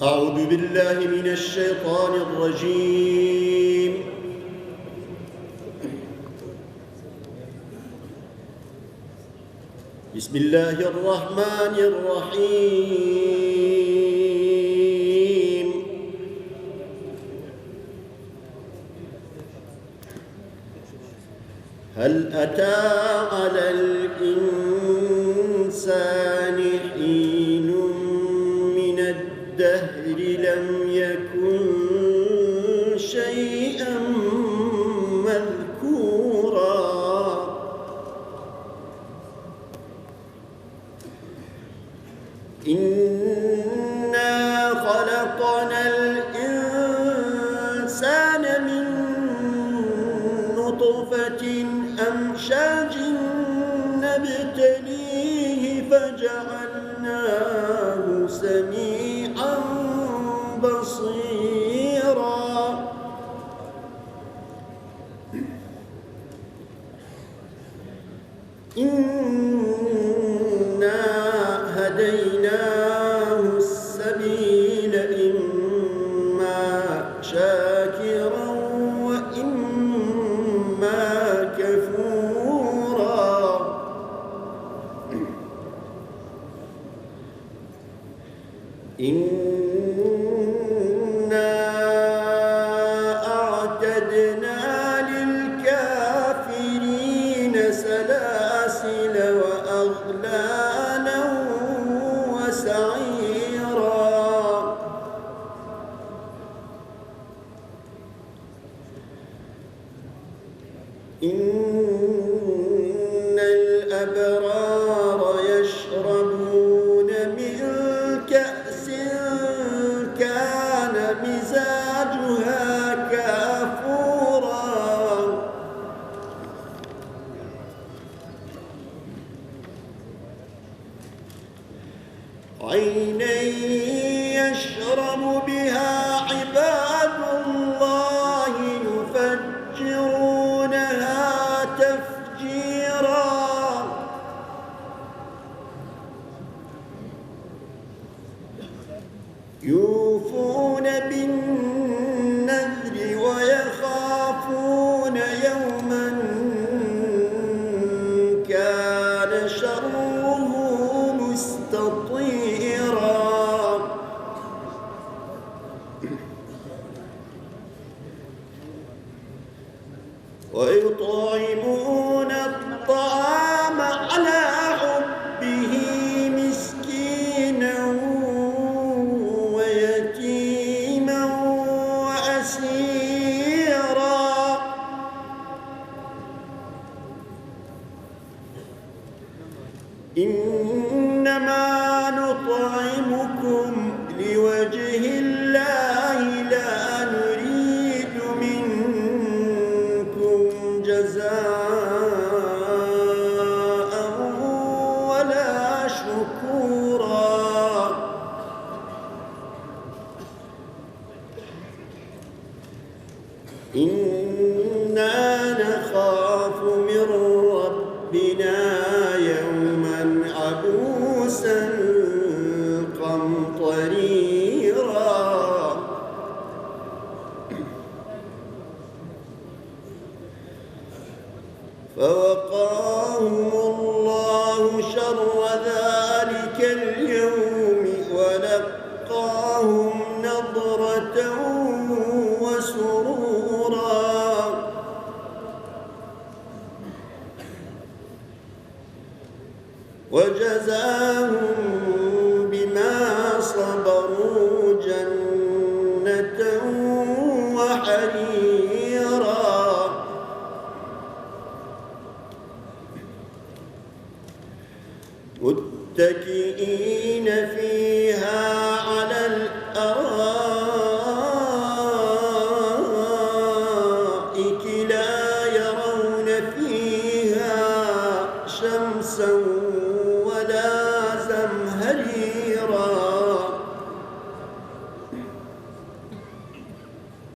أعوذ بالله من الشيطان الرجيم. بسم الله الرحمن الرحيم. هل أتى على الإنسان حين من الدهر لم يكن شيئا مذكورا إنا خلقنا الإنسان من نطفة أمشاج نبتليه فجعلناه سميعا بصيرا إنا هديناه السبيل إما شاكرا وإما كفورا إنا أعتدنا للكافرين سلاسل وأغلالا وسعيرا إن الأبرار يشربون من كأس كان مزاجها كافورا عينا يشرب بها عباد الله يفجرونها تفجيرا يوفون بالنذر ويخافون يوما كان شره مستطيرا ويطعمون الطعام على حبه مسكينا ويتيما وأسيرا إنما نطعمكم لوجه الله لا نريد منكم جزاء ولا شكورا إنا نخاف من ربنا يوما عبوسا قمطريرا فوقاهم الله شر ذلك اليوم ولقاهم نضرة وسرورا وجزاهم بما صبروا جنة وحريرا متكئين فيها على الأرائك